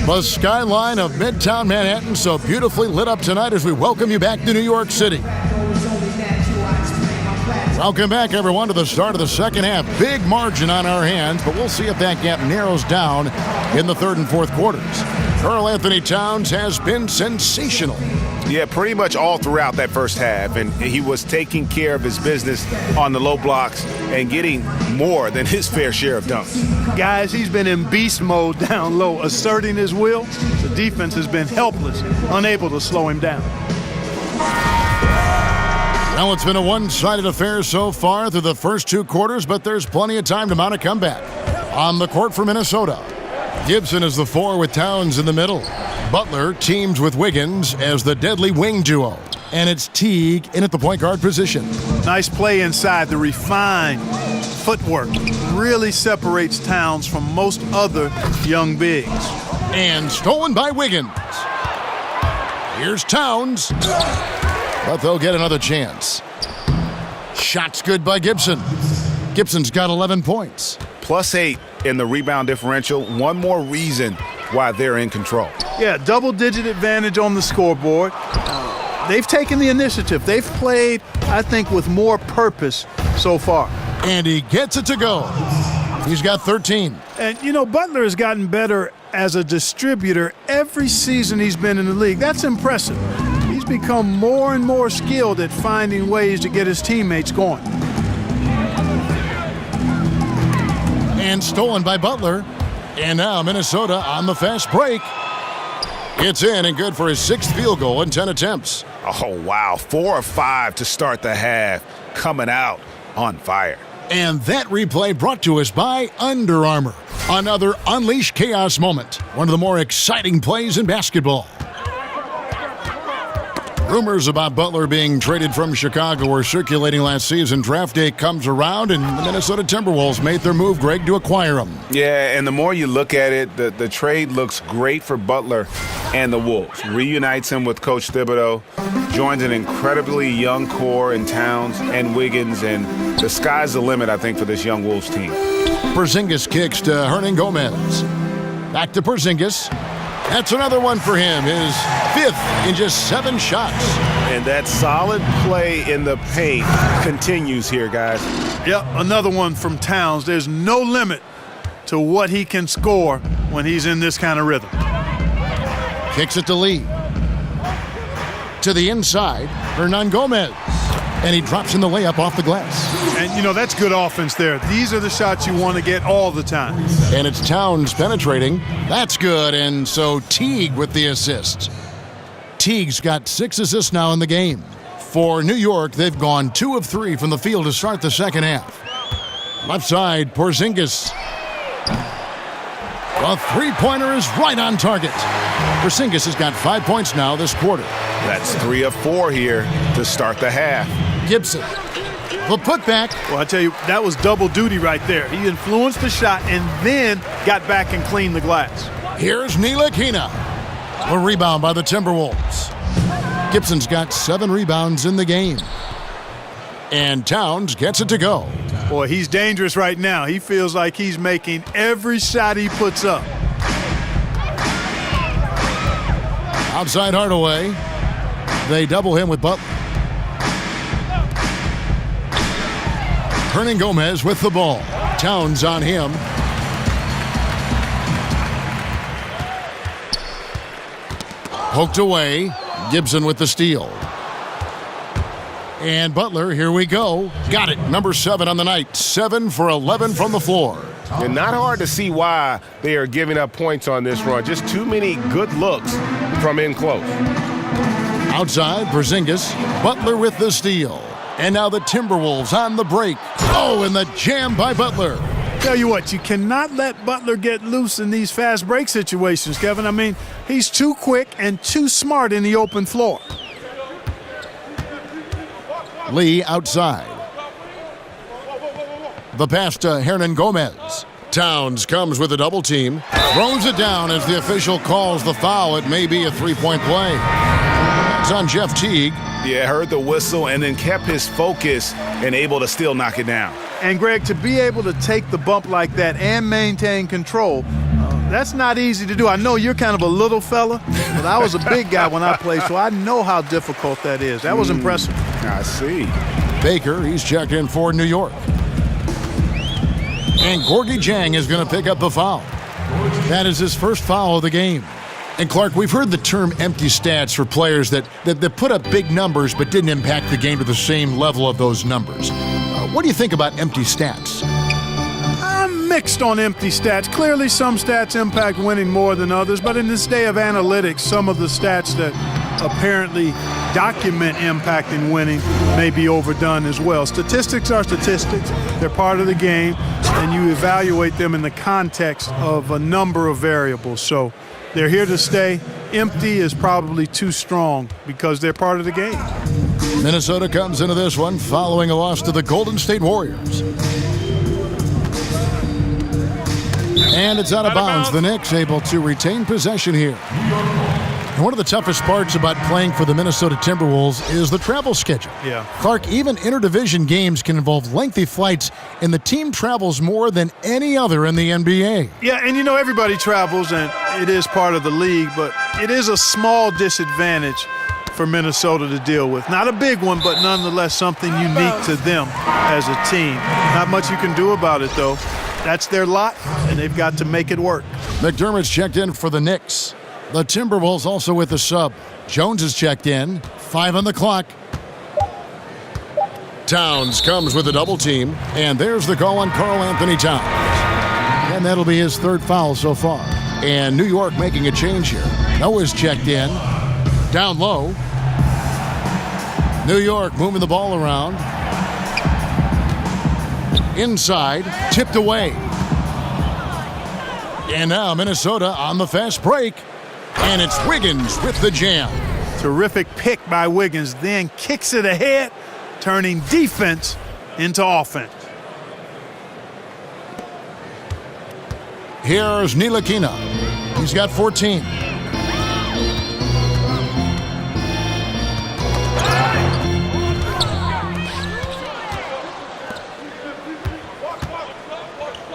The skyline of Midtown Manhattan so beautifully lit up tonight as we welcome you back to New York City. Welcome back, everyone, to the start of the second half. Big margin on our hands, but we'll see if that gap narrows down in the third and fourth quarters. Karl-Anthony Towns has been sensational. Yeah, pretty much all throughout that first half, and he was taking care of his business on the low blocks and getting more than his fair share of dunks. Guys, he's been in beast mode down low, asserting his will. The defense has been helpless, unable to slow him down. Well, it's been a one-sided affair so far through the first two quarters, but there's plenty of time to mount a comeback. On the court for Minnesota, Gibson is the 4 with Towns in the middle. Butler teams with Wiggins as the deadly wing duo. And it's Teague in at the point guard position. Nice play inside. The refined footwork really separates Towns from most other young bigs. And stolen by Wiggins. Here's Towns. But they'll get another chance. Shot's good by Gibson. Gibson's got 11 points. +8 in the rebound differential. One more reason why they're in control. Yeah, double-digit advantage on the scoreboard. They've taken the initiative. They've played, I think, with more purpose so far. And he gets it to go. He's got 13. And, Butler has gotten better as a distributor every season he's been in the league. That's impressive. He's become more and more skilled at finding ways to get his teammates going. And stolen by Butler. And now Minnesota on the fast break. It's in and good for his 6th field goal in 10 attempts. Oh, wow. 4 of 5 to start the half. Coming out on fire. And that replay brought to us by Under Armour. Another Unleash Chaos moment. One of the more exciting plays in basketball. Rumors about Butler being traded from Chicago were circulating last season. Draft day comes around, and the Minnesota Timberwolves made their move, Greg, to acquire him. Yeah, and the more you look at it, the trade looks great for Butler and the Wolves. Reunites him with Coach Thibodeau, joins an incredibly young core in Towns and Wiggins, and the sky's the limit, I think, for this young Wolves team. Porzingis kicks to Hernangómez. Back to Porzingis. That's another one for him, his 5th in just 7 shots. And that solid play in the paint continues here, guys. Yep, another one from Towns. There's no limit to what he can score when he's in this kind of rhythm. Kicks it to Lee. To the inside, Hernangómez. And he drops in the layup off the glass. And, you know, that's good offense there. These are the shots you want to get all the time. And it's Towns penetrating. That's good. And so Teague with the assist. Teague's got 6 assists now in the game. For New York, they've gone 2 of 3 from the field to start the second half. Left side, Porzingis. The three-pointer is right on target. Porzingis has got 5 points now this quarter. That's 3 of 4 here to start the half. Gibson, the putback. Well, I tell you, that was double duty right there. He influenced the shot and then got back and cleaned the glass. Here's Ntilikina. A rebound by the Timberwolves. Gibson's got 7 rebounds in the game. And Towns gets it to go. Boy, he's dangerous right now. He feels like he's making every shot he puts up. Outside Hardaway. They double him with Butler. Hernangómez with the ball. Towns on him. Poked away. Gibson with the steal. And Butler, here we go. Got it. Number 7 on the night. 7 for 11 from the floor. And not hard to see why they are giving up points on this run. Just too many good looks from in close. Outside, Porzingis. Butler with the steal. And now the Timberwolves on the break. Oh, and the jam by Butler. Tell you what, you cannot let Butler get loose in these fast break situations, Kevin. I mean, he's too quick and too smart in the open floor. Lee outside. The pass to Hernangómez. Towns comes with a double team. Throws it down as the official calls the foul. It may be a 3-point play. It's on Jeff Teague. Yeah, heard the whistle and then kept his focus and able to still knock it down. And, Greg, to be able to take the bump like that and maintain control, that's not easy to do. I know you're kind of a little fella, but I was a big guy when I played, so I know how difficult that is. That was impressive. I see. Baker, he's checked in for New York. And Gorgui Dieng is going to pick up the foul. That is his first foul of the game. And Clark, we've heard the term empty stats for players that put up big numbers but didn't impact the game to the same level of those numbers. What do you think about empty stats? I'm mixed on empty stats. Clearly some stats impact winning more than others, but in this day of analytics, some of the stats that apparently document impact in winning may be overdone as well. Statistics are statistics. They're part of the game, and you evaluate them in the context of a number of variables. So they're here to stay. Empty is probably too strong because they're part of the game. Minnesota comes into this one following a loss to the Golden State Warriors. And it's out of bounds. The Knicks able to retain possession here. And one of the toughest parts about playing for the Minnesota Timberwolves is the travel schedule. Yeah. Clark, even interdivision games can involve lengthy flights, and the team travels more than any other in the NBA. Yeah, and you know, everybody travels, and it is part of the league, but it is a small disadvantage for Minnesota to deal with. Not a big one, but nonetheless something unique to them as a team. Not much you can do about it, though. That's their lot, and they've got to make it work. McDermott's checked in for the Knicks. The Timberwolves also with the sub. Jones is checked in. 5 on the clock. Towns comes with a double team, and there's the call on Karl-Anthony Towns. And that'll be his 3rd foul so far. And New York making a change here. Noah's checked in. Down low. New York moving the ball around. Inside, tipped away. And now Minnesota on the fast break. And it's Wiggins with the jam. Terrific pick by Wiggins, then kicks it ahead, turning defense into offense. Here's Ntilikina. He's got 14.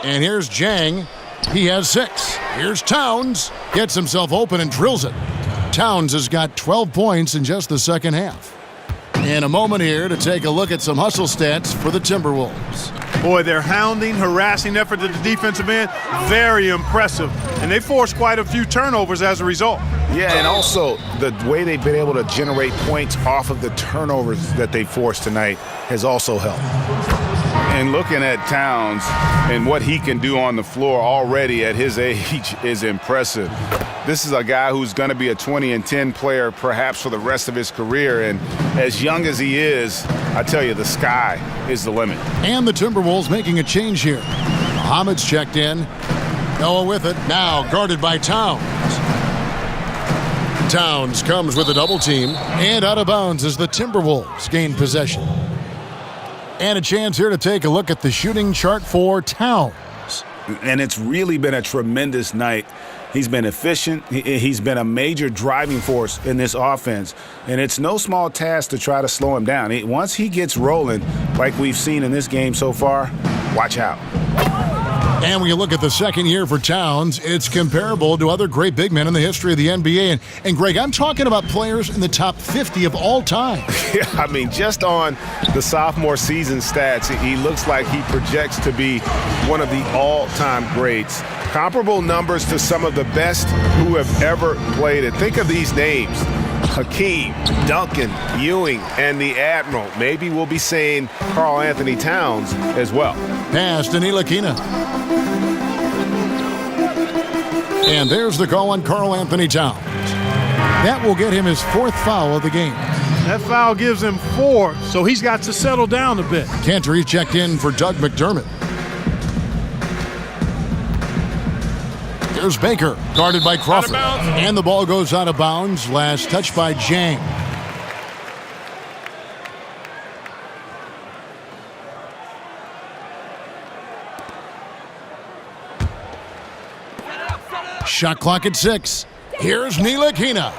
And here's Jang. He has 6. Here's Towns. Gets himself open and drills it. Towns has got 12 points in just the second half. And a moment here to take a look at some hustle stats for the Timberwolves. Boy, their hounding, harassing effort at the defensive end, very impressive. And they forced quite a few turnovers as a result. Yeah, and also the way they've been able to generate points off of the turnovers that they forced tonight has also helped. And looking at Towns and what he can do on the floor already at his age is impressive. This is a guy who's going to be a 20-10 player perhaps for the rest of his career. And as young as he is, I tell you, the sky is the limit. And the Timberwolves making a change here. Muhammad's checked in. Noah with it. Now guarded by Towns. Towns comes with a double team. And out of bounds as the Timberwolves gain possession. And a chance here to take a look at the shooting chart for Towns. And it's really been a tremendous night. He's been efficient. He's been a major driving force in this offense. And it's no small task to try to slow him down. Once he gets rolling, like we've seen in this game so far, watch out. And when you look at the second year for Towns, it's comparable to other great big men in the history of the NBA. And Greg, I'm talking about players in the top 50 of all time. Yeah, I mean, just on the sophomore season stats, he looks like he projects to be one of the all-time greats. Comparable numbers to some of the best who have ever played it. Think of these names: Hakeem, Duncan, Ewing, and the Admiral. Maybe we'll be saying Karl-Anthony Towns as well. Pass to Ntilikina. And there's the call on Karl-Anthony Towns. That will get him his 4th foul of the game. That foul gives him 4, so he's got to settle down a bit. Cantor checked in for Doug McDermott. There's Baker, guarded by Crawford. And the ball goes out of bounds. Last touch by Jang. Shot clock at 6. Here's Ntilikina.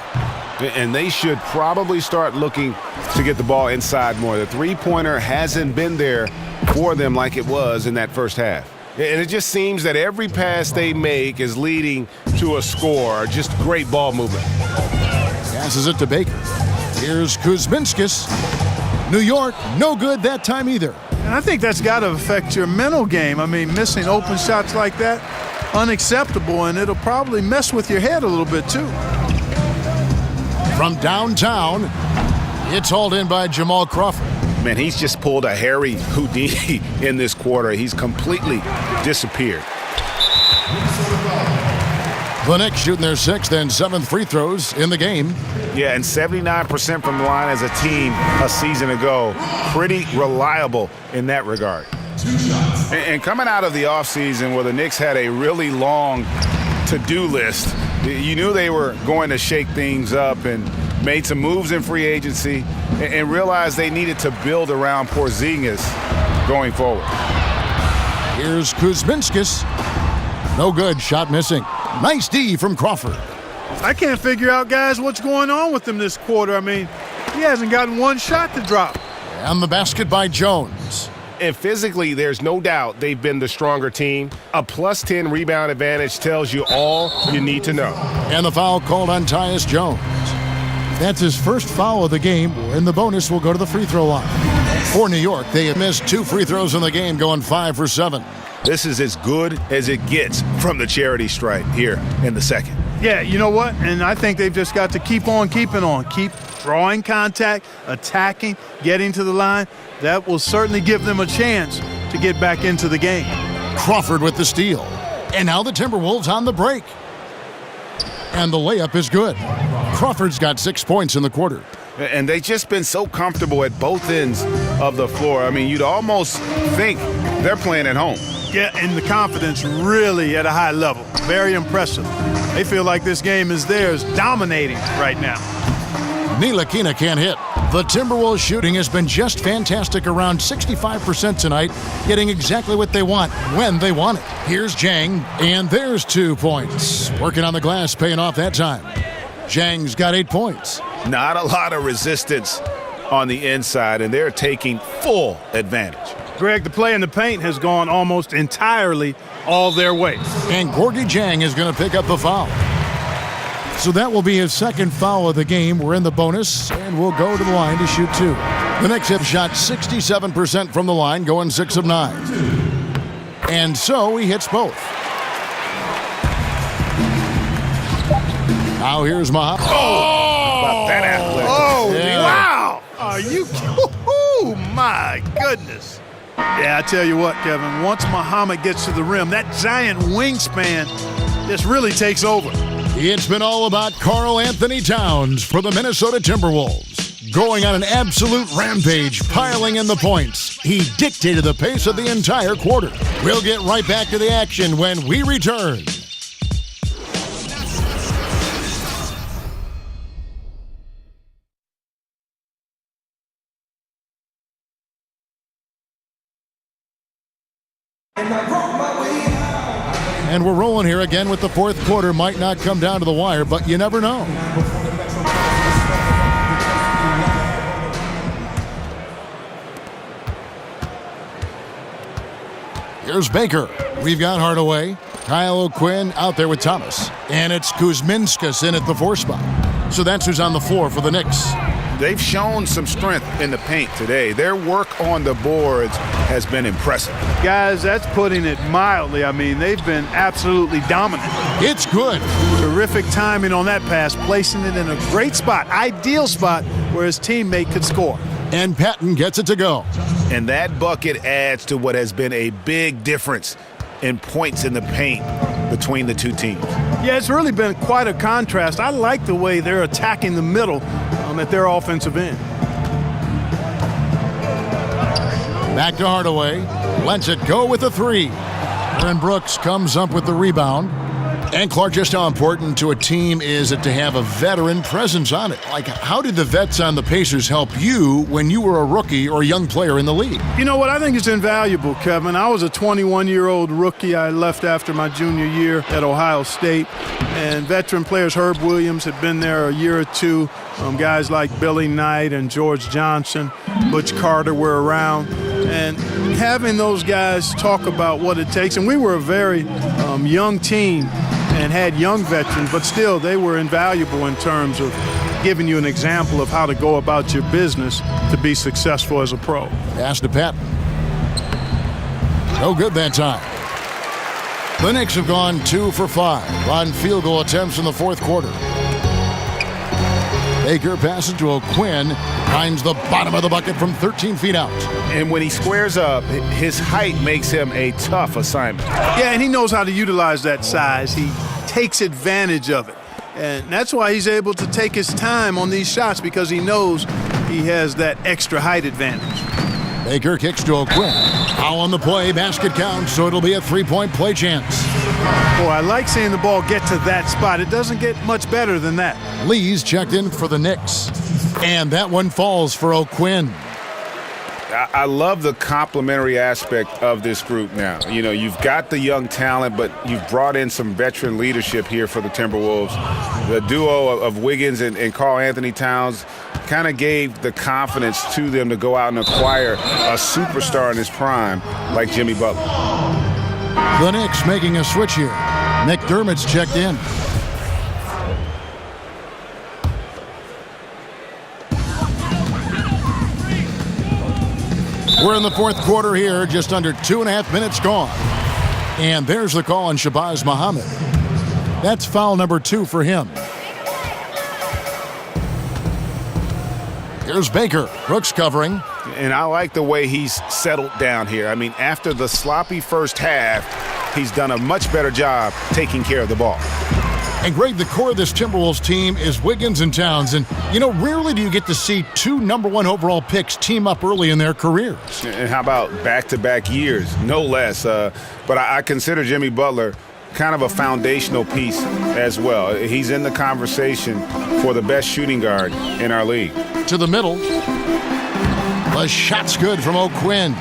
And they should probably start looking to get the ball inside more. The three-pointer hasn't been there for them like it was in that first half. And it just seems that every pass they make is leading to a score. Just great ball movement. Passes it to Baker. Here's Kuzminskis. New York, no good that time either. And I think that's got to affect your mental game. I mean, missing open shots like that, unacceptable, and it'll probably mess with your head a little bit too. From downtown, it's hauled in by Jamal Crawford. Man, he's just pulled a Harry Houdini in this quarter. He's completely disappeared. The Knicks shooting their 6th and 7th free throws in the game. Yeah, and 79% from the line as a team a season ago. Pretty reliable in that regard. And coming out of the offseason where the Knicks had a really long to-do list, you knew they were going to shake things up and made some moves in free agency and realized they needed to build around Porzingis going forward. Here's Kuzminskis. No good. Shot missing. Nice D from Crawford. I can't figure out, guys, what's going on with him this quarter. I mean, he hasn't gotten one shot to drop. And the basket by Jones. And physically, there's no doubt they've been the stronger team. A +10 rebound advantage tells you all you need to know. And the foul called on Tyus Jones. That's his first foul of the game, and the bonus will go to the free throw line. For New York, they have missed 2 free throws in the game, going 5 for 7. This is as good as it gets from the charity stripe here in the second. Yeah, you know what? And I think they've just got to keep on keeping on. Keep drawing contact, attacking, getting to the line. That will certainly give them a chance to get back into the game. Crawford with the steal. And now the Timberwolves on the break. And the layup is good. Crawford's got 6 points in the quarter. And they've just been so comfortable at both ends of the floor. I mean, you'd almost think they're playing at home. Yeah, and the confidence really at a high level. Very impressive. They feel like this game is theirs, dominating right now. Ntilikina can't hit. The Timberwolves shooting has been just fantastic, around 65% tonight, getting exactly what they want when they want it. Here's Jang, and there's 2 points. Working on the glass, paying off that time. Jang's got 8 points. Not a lot of resistance on the inside, and they're taking full advantage. Greg, the play in the paint has gone almost entirely all their way. And Gorgui Dieng is going to pick up the foul. So that will be his second foul of the game. We're in the bonus, and we'll go to the line to shoot 2. The Knicks have shot 67% from the line, going 6 of 9. And so he hits both. Now here's Muhammad. About that athletic. Oh, Yeah. wow. Are you? Oh, my goodness. Yeah, I tell you what, Kevin, once Muhammad gets to the rim, that giant wingspan just really takes over. It's been all about Karl-Anthony Towns for the Minnesota Timberwolves. Going on an absolute rampage, piling in the points. He dictated the pace of the entire quarter. We'll get right back to the action when we return. And we're rolling here again with the fourth quarter. Might not come down to the wire, but you never know. Here's Baker. We've got Hardaway. Kyle O'Quinn out there with Thomas. And it's Kuzminskas in at the 4 spot. So that's who's on the floor for the Knicks. They've shown some strength in the paint today. Their work on the boards has been impressive. Guys, that's putting it mildly. I mean, they've been absolutely dominant. It's good. Terrific timing on that pass, placing it in a great spot, ideal spot where his teammate could score. And Patton gets it to go. And that bucket adds to what has been a big difference in points in the paint between the two teams. Yeah, it's really been quite a contrast. I like the way they're attacking the middle at their offensive end. Back to Hardaway. Lets it go with a 3. Aaron Brooks comes up with the rebound. And Clark, just how important to a team is it to have a veteran presence on it? Like, how did the vets on the Pacers help you when you were a rookie or a young player in the league? You know what? I think it's invaluable, Kevin. I was a 21-year-old rookie. I left after my junior year at Ohio State. And veteran players, Herb Williams, had been there a year or two. Guys like Billy Knight and George Johnson, Butch Carter were around. And having those guys talk about what it takes. And we were a very young team and had young veterans, but still they were invaluable in terms of giving you an example of how to go about your business to be successful as a pro. Pass to Patton. No good that time. The Knicks have gone 2 for 5 on field goal attempts in the fourth quarter. Baker passes to O'Quinn, finds the bottom of the bucket from 13 feet out. And when he squares up, his height makes him a tough assignment. Yeah, and he knows how to utilize that size. He takes advantage of it. And that's why he's able to take his time on these shots, because he knows he has that extra height advantage. Baker kicks to O'Quinn. Foul on the play, basket counts, so it'll be a 3-point play chance. Boy, I like seeing the ball get to that spot. It doesn't get much better than that. Lee's checked in for the Knicks. And that one falls for O'Quinn. I love the complementary aspect of this group now. You know, you've got the young talent, but you've brought in some veteran leadership here for the Timberwolves. The duo of Wiggins and Karl-Anthony Towns kind of gave the confidence to them to go out and acquire a superstar in his prime like Jimmy Butler. The Knicks making a switch here. McDermott's checked in. We're in the fourth quarter here, just under 2.5 minutes gone. And there's the call on Shabazz Muhammad. That's foul number 2 for him. Here's Baker. Brooks covering. And I like the way he's settled down here. I mean, after the sloppy first half, he's done a much better job taking care of the ball. And Greg, the core of this Timberwolves team is Wiggins and Towns. And, rarely do you get to see 2 number 1 overall picks team up early in their careers. And how about back-to-back years, no less. But I consider Jimmy Butler kind of a foundational piece as well. He's in the conversation for the best shooting guard in our league. To the middle. The shot's good from O'Quinn.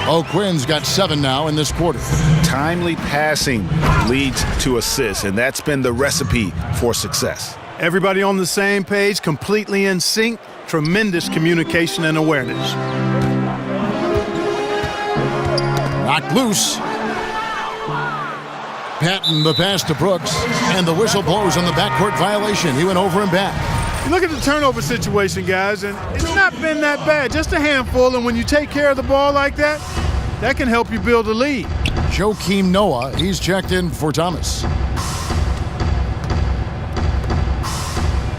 O'Quinn's got 7 now in this quarter. Timely passing leads to assists, and that's been the recipe for success. Everybody on the same page, completely in sync, tremendous communication and awareness. Knocked loose. Patton the pass to Brooks, and the whistle blows on the backcourt violation. He went over and back. You look at the turnover situation, guys, and it's not been that bad. Just a handful, and when you take care of the ball like that, that can help you build a lead. Joakim Noah, he's checked in for Thomas.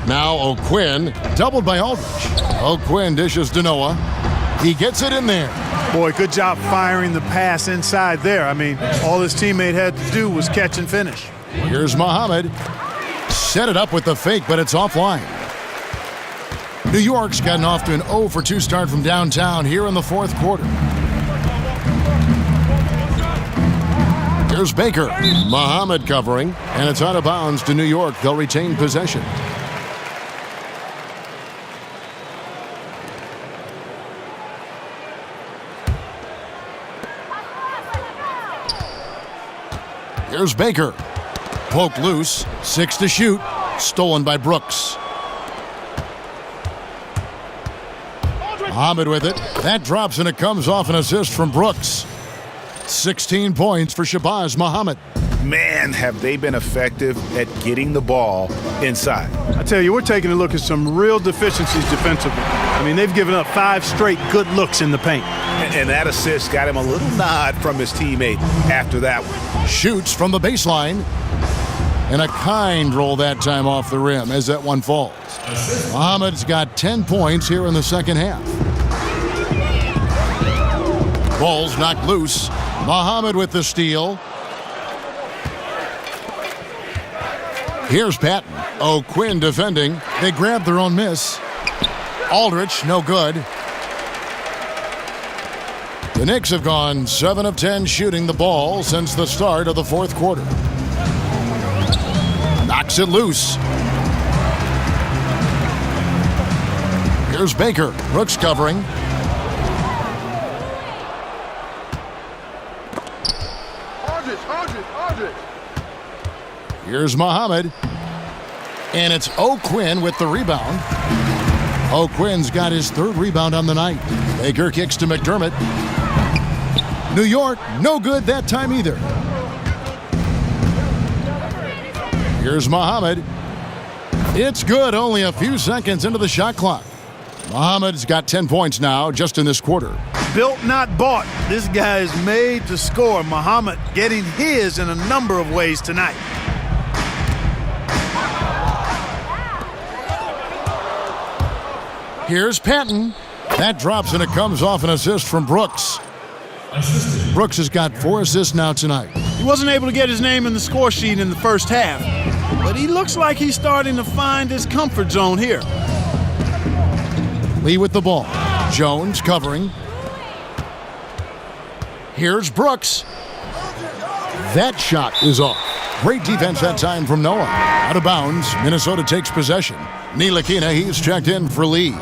Now O'Quinn, doubled by Aldridge. O'Quinn dishes to Noah. He gets it in there. Boy, good job firing the pass inside there. I mean, all his teammate had to do was catch and finish. Here's Muhammad. Set it up with the fake, but it's offline. New York's gotten off to an 0 for 2 start from downtown here in the 4th quarter. Here's Baker. Muhammad covering, and it's out of bounds to New York. They'll retain possession. Here's Baker. Poked loose. 6 to shoot. Stolen by Brooks. Muhammad with it. That drops and it comes off an assist from Brooks. 16 points for Shabazz Muhammad. Man, have they been effective at getting the ball inside. I tell you, we're taking a look at some real deficiencies defensively. I mean, they've given up 5 straight good looks in the paint. And that assist got him a little nod from his teammate after that one. Shoots from the baseline. And a kind roll that time off the rim as that one falls. Muhammad's got 10 points here in the second half. Ball's knocked loose. Muhammad with the steal. Here's Patton. O'Quinn defending. They grab their own miss. Aldridge, no good. The Knicks have gone 7 of 10 shooting the ball since the start of the 4th quarter. Knocks it loose. Here's Baker. Brooks covering. Here's Muhammad. And it's O'Quinn with the rebound. O'Quinn's got his 3rd rebound on the night. Baker kicks to McDermott. New York, no good that time either. Here's Muhammad. It's good, only a few seconds into the shot clock. Muhammad's got 10 points now just in this quarter. Built, not bought. This guy is made to score. Muhammad getting his in a number of ways tonight. Here's Patton. That drops and it comes off an assist from Brooks. Brooks has got 4 assists now tonight. He wasn't able to get his name in the score sheet in the first half, but he looks like he's starting to find his comfort zone here. Lee with the ball. Jones covering. Here's Brooks. That shot is off. Great defense that time from Noah. Out of bounds. Minnesota takes possession. Ntilikina, he's checked in for Lee.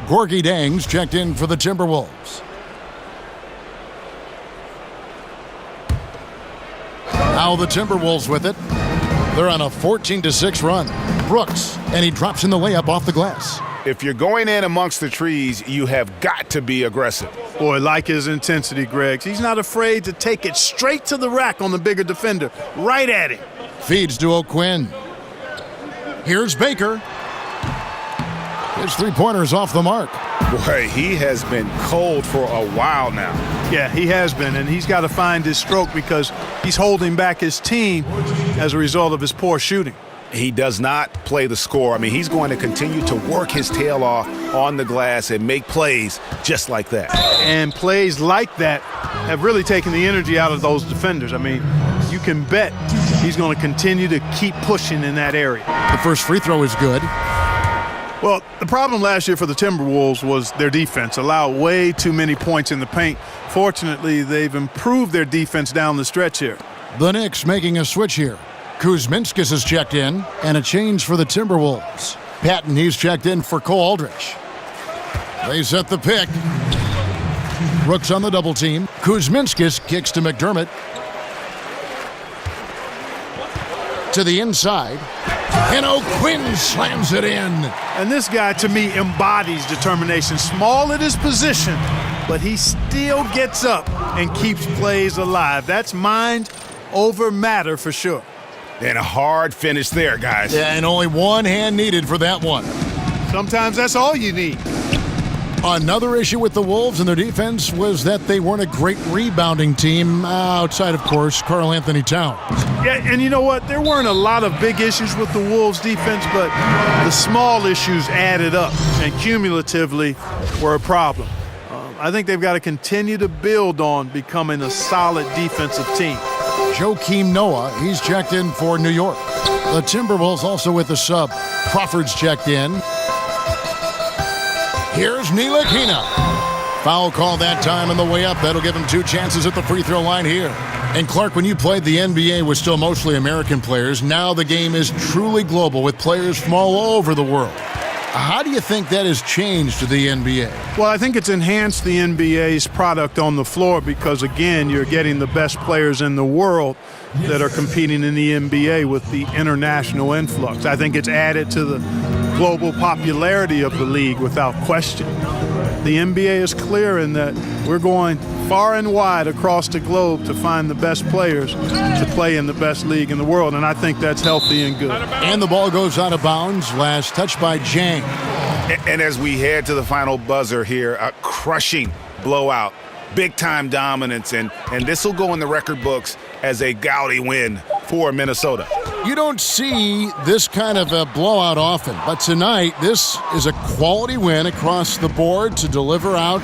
Gorgie Dang's checked in for the Timberwolves. Now the Timberwolves with it. They're on a 14-6 run. Brooks, and he drops in the layup off the glass. If you're going in amongst the trees, you have got to be aggressive. Boy, like his intensity, Greg. He's not afraid to take it straight to the rack on the bigger defender. Right at him. Feeds to O'Quinn. Here's Baker. His 3-pointer's off the mark. Boy, he has been cold for a while now. Yeah, he has been, and he's got to find his stroke because he's holding back his team as a result of his poor shooting. He does not play the score. I mean, he's going to continue to work his tail off on the glass and make plays just like that. And plays like that have really taken the energy out of those defenders. I mean, you can bet he's going to continue to keep pushing in that area. The first free throw is good. Well, the problem last year for the Timberwolves was their defense allowed way too many points in the paint. Fortunately, they've improved their defense down the stretch here. The Knicks making a switch here. Kuzminskis is checked in, and a change for the Timberwolves. Patton, he's checked in for Cole Aldrich. They set the pick. Brooks on the double team. Kuzminskis kicks to McDermott. To the inside. And O'Quinn slams it in. And this guy, to me, embodies determination. Small at his position, but he still gets up and keeps plays alive. That's mind over matter for sure. And a hard finish there, guys. Yeah, and only one hand needed for that one. Sometimes that's all you need. Another issue with the Wolves and their defense was that they weren't a great rebounding team outside, of course, Karl-Anthony Towns. Yeah, and you know what? There weren't a lot of big issues with the Wolves' defense, but the small issues added up and cumulatively were a problem. I think they've got to continue to build on becoming a solid defensive team. Joakim Noah, he's checked in for New York. The Timberwolves also with the sub. Crawford's checked in. Here's Ntilikina. Foul call that time on the way up. That'll give him 2 chances at the free throw line here. And Clark, when you played the NBA with still mostly American players, now the game is truly global with players from all over the world. How do you think that has changed the NBA? Well, I think it's enhanced the NBA's product on the floor because, again, you're getting the best players in the world that are competing in the NBA with the international influx. I think it's added to the global popularity of the league without question. The NBA is clear in that we're going far and wide across the globe to find the best players to play in the best league in the world, and I think that's healthy and good. And the ball goes out of bounds. Last touch by Jang. And as we head to the final buzzer here, a crushing blowout, big-time dominance, and this will go in the record books as a gaudy win for Minnesota. You don't see this kind of a blowout often, but tonight this is a quality win across the board to deliver out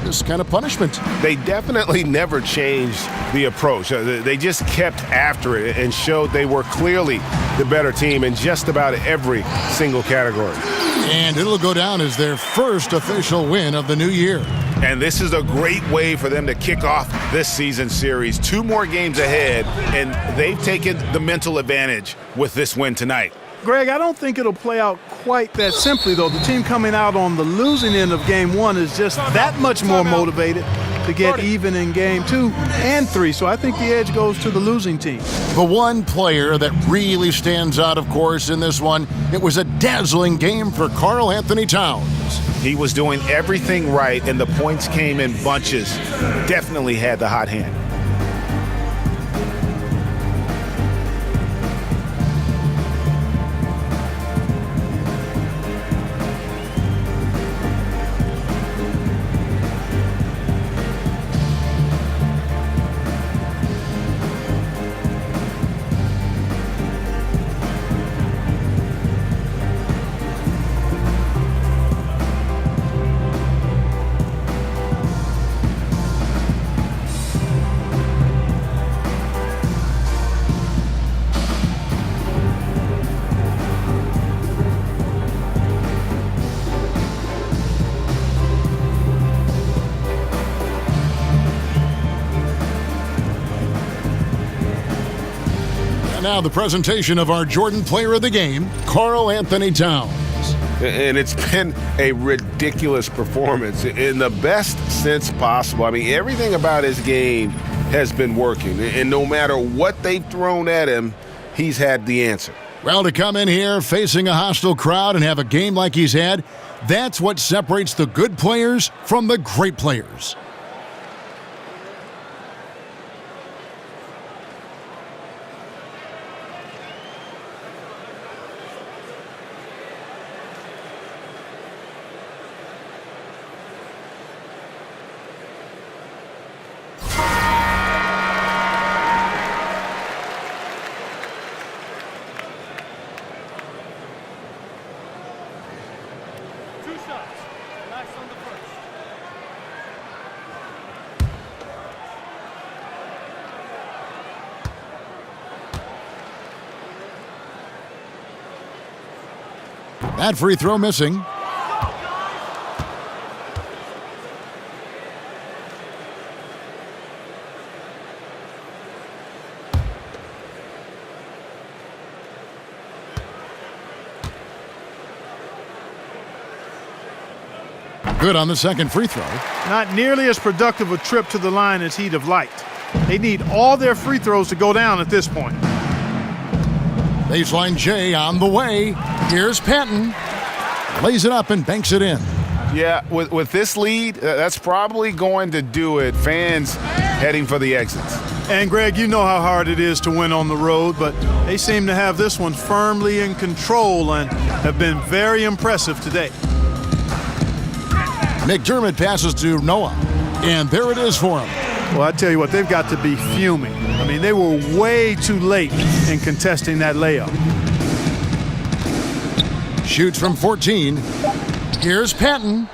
this kind of punishment. They definitely never changed the approach. They just kept after it and showed they were clearly the better team in just about every single category. And it'll go down as their first official win of the new year. And this is a great way for them to kick off this season series. 2 more games ahead, and they've taken the mental advantage with this win tonight. Greg, I don't think it'll play out quite that simply, though. The team coming out on the losing end of Game 1 is just that much more motivated to get even in Game 2 and 3. So I think the edge goes to the losing team. The one player that really stands out, of course, in this one, it was a dazzling game for Karl-Anthony Towns. He was doing everything right, and the points came in bunches. Definitely had the hot hand. Now the presentation of our Jordan Player of the Game, Karl-Anthony Towns. And it's been a ridiculous performance in the best sense possible. I mean, everything about his game has been working. And no matter what they've thrown at him, he's had the answer. Well, to come in here facing a hostile crowd and have a game like he's had, that's what separates the good players from the great players. That free throw missing. Good on the second free throw. Not nearly as productive a trip to the line as he'd have liked. They need all their free throws to go down at this point. Baseline J on the way. Here's Patton. Lays it up and banks it in. Yeah, with this lead, that's probably going to do it. Fans heading for the exits. And Greg, you know how hard it is to win on the road, but they seem to have this one firmly in control and have been very impressive today. McDermott passes to Noah, and there it is for him. Well, I tell you what, they've got to be fuming. I mean, they were way too late in contesting that layup. Shoots from 14. Here's Patton,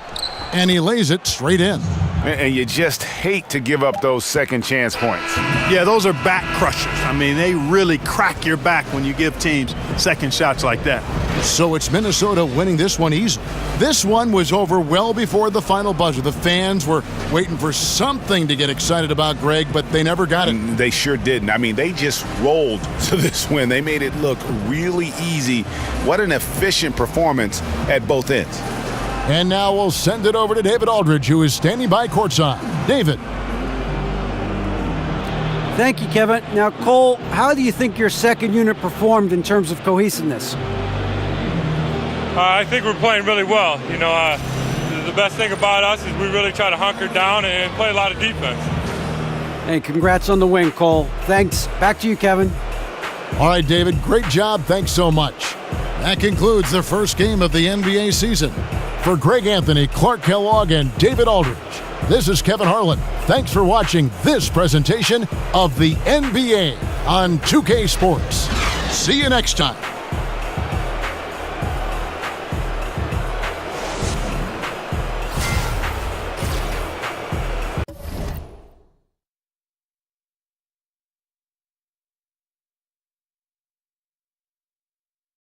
and he lays it straight in. And you just hate to give up those second chance points. Yeah, those are back crushers. I mean, they really crack your back when you give teams second shots like that. So it's Minnesota winning this one easily. This one was over well before the final buzzer. The fans were waiting for something to get excited about, Greg, but they never got it. They sure didn't. I mean, they just rolled to this win. They made it look really easy. What an efficient performance at both ends. And now we'll send it over to David Aldridge, who is standing by courtside. David. Thank you, Kevin. Now, Cole, how do you think your second unit performed in terms of cohesiveness? I think we're playing really well. You know, the best thing about us is we really try to hunker down and play a lot of defense. Hey, congrats on the win, Cole. Thanks. Back to you, Kevin. All right, David, great job. Thanks so much. That concludes the first game of the NBA season. For Greg Anthony, Clark Kellogg, and David Aldridge, this is Kevin Harlan. Thanks for watching this presentation of the NBA on 2K Sports. See you next time.